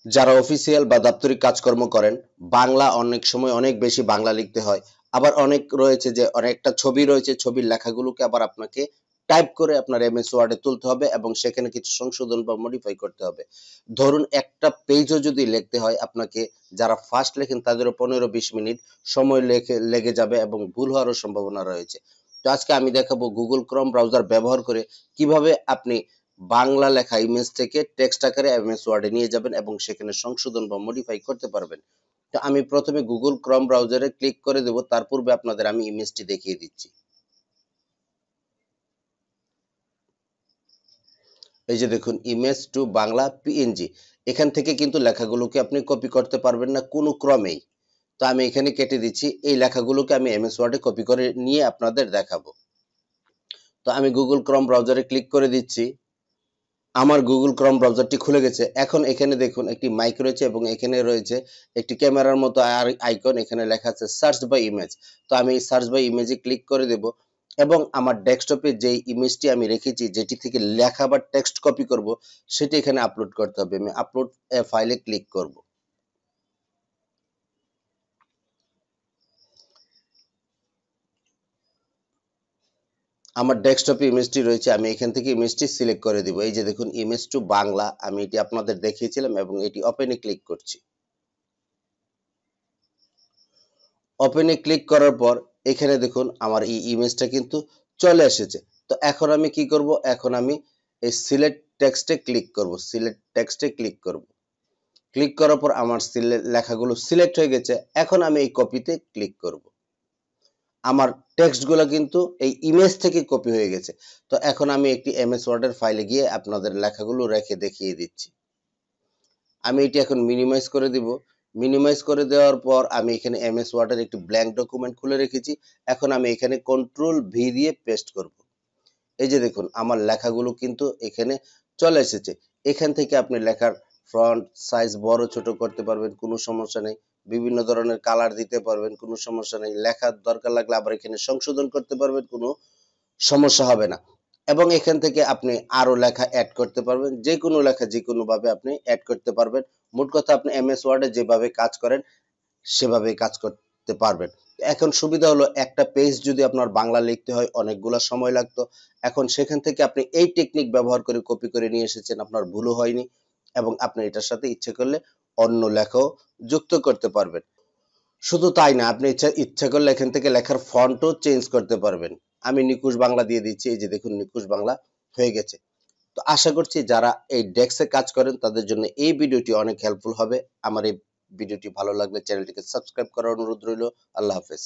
যারা অফিসিয়াল বা দাপ্তরিক কাজকর্ম করেন, বাংলা অনেক সময় অনেক বেশি বাংলা লিখতে হয়। আবার অনেক রয়েছে যে অনেকটা ছবি রয়েছে, ছবির লেখাগুলোকে আবার আপনাকে টাইপ করে আপনার এমএস ওয়ার্ডে তুলতে হবে এবং সেখানে কিছু সংশোধন বা মডিফাই করতে হবে। ধরুন একটা পেজও যদি লিখতে হয় আপনাকে, যারা ফাস্ট লেখেন তাদেরও 15-20 মিনিট সময় লেগে যাবে এবং ভুল হওয়ারও সম্ভাবনা রয়েছে। তো আজকে আমি দেখাবো গুগল ক্রোম ব্রাউজার ব্যবহার করে কিভাবে আপনি বাংলা লেখা ইমেজ থেকে টেক্সট আকারে এমএস ওয়ার্ডে নিয়ে যাবেন এবং সেখানে সংশোধন বা মডিফাই করতে পারবেন। তো আমি প্রথমে গুগল ক্রোম ব্রাউজারে ক্লিক করে দেব, তার পূর্বে আপনাদের আমি ইমেজটি দেখিয়ে দিচ্ছি। এই যে দেখুন, ইমেজ টু বাংলা পিএনজি। এখান থেকে কিন্তু লেখাগুলোকে আপনি কপি করতে পারবেন না কোনো ক্রমেই। তো আমি এখানে কেটে দিচ্ছি, এই লেখাগুলোকে আমি এমএস ওয়ার্ডে কপি করে নিয়ে আপনাদের দেখাবো। তো আমি গুগল ক্রোম ব্রাউজারে ক্লিক করে দিচ্ছি। আমার গুগল ক্রোম ব্রাউজারটি খুলে গেছে। এখন এখানে দেখুন একটি মাইক রয়েছে এবং এখানে রয়েছে একটি ক্যামেরার মতো আইকন, এখানে লেখা আছে সার্চ বাই ইমেজ। তো আমি এই সার্চ বাই ইমেজে ক্লিক করে দেব এবং আমার ডেস্কটপে যেই ইমেজটি আমি রেখেছি, যেটি থেকে লেখা বা টেক্সট কপি করব, সেটি এখানে আপলোড করতে হবে। আমি আপলোড ফাইলে ক্লিক করব। আমার ডেস্কটপে ইমেজটি রয়েছে, আমি এখান থেকে ইমেজটি সিলেক্ট করে দিব। এই যে দেখুন, ইমেজ টু বাংলা, আমি এটি আপনাদের দেখিয়েছিলাম এবং এটি ওপেনে ক্লিক করছি। ওপেনে ক্লিক করার পর এখানে দেখুন আমার এই ইমেজটা কিন্তু চলে এসেছে। তো এখন আমি কি করব, এখন আমি এই সিলেক্ট টেক্সটে ক্লিক করব, সিলেক্ট টেক্সটে ক্লিক করব। ক্লিক করার পর আমার লেখাগুলো সিলেক্ট হয়ে গেছে। এখন আমি এই কপিতে ক্লিক করব। আমার টেক্সটগুলো কিন্তু এই ইমেজ থেকে কপি হয়ে গেছে। তো এখন আমি একটি এমএস ওয়ার্ডের ফাইলে গিয়ে আপনাদের লেখাগুলো রেখে দেখিয়ে দিচ্ছি। আমি এটি এখন মিনিমাইজ করে দিব। মিনিমাইজ করে দেওয়ার পর আমি এখানে এমএস ওয়ার্ডের একটি ব্ল্যাঙ্ক ডকুমেন্ট খুলে রেখেছি। এখন আমি এখানে কন্ট্রোল ভি দিয়ে পেস্ট করব। এই যে দেখুন, আমার লেখাগুলো কিন্তু এখানে চলে এসেছে। এখান থেকে আপনি লেখার ফন্ট সাইজ বড় ছোট করতে পারবেন, কোনো সমস্যা নেই। বিভিন্ন ধরনের কালার দিতে পারবেন, কোনো সমস্যা নেই। লেখার দরকার লাগলে আবার এখানে সংশোধন করতে পারবেন, কোনো সমস্যা হবে না। এবং এখান থেকে আপনি আরো লেখা এড করতে পারবেন, যে কোনো লেখা যে কোনো ভাবে আপনি এড করতে পারবেন। মোট কথা আপনি এমএস ওয়ার্ডে যেভাবে কাজ করেন সেভাবেই কাজ করতে পারবেন। এখন সুবিধা হলো, একটা পেজ যদি আপনার বাংলা লিখতে হয় অনেকগুলা সময় লাগতো। এখন সেখান থেকে আপনি এই টেকনিক ব্যবহার করে কপি করে নিয়ে এসেছেন, আপনার ভুলও হয়নি এবং আপনি এটার সাথে ইচ্ছে করলে অন্য লেখাও যুক্ত করতে পারবেন। শুধু তাই না, আপনি ইচ্ছা করলে এখান থেকে লেখার ফন্টও চেঞ্জ করতে পারবেন। আমি নিকুশ বাংলা দিয়ে দিচ্ছি, এই যে দেখুন নিকুশ বাংলা হয়ে গেছে। তো আশা করছি যারা এই ডেস্কে কাজ করেন তাদের জন্য এই ভিডিওটি অনেক হেল্পফুল হবে। আমার এই ভিডিওটি ভালো লাগলে চ্যানেলটিকে সাবস্ক্রাইব করার অনুরোধ রইল। আল্লাহ হাফেজ।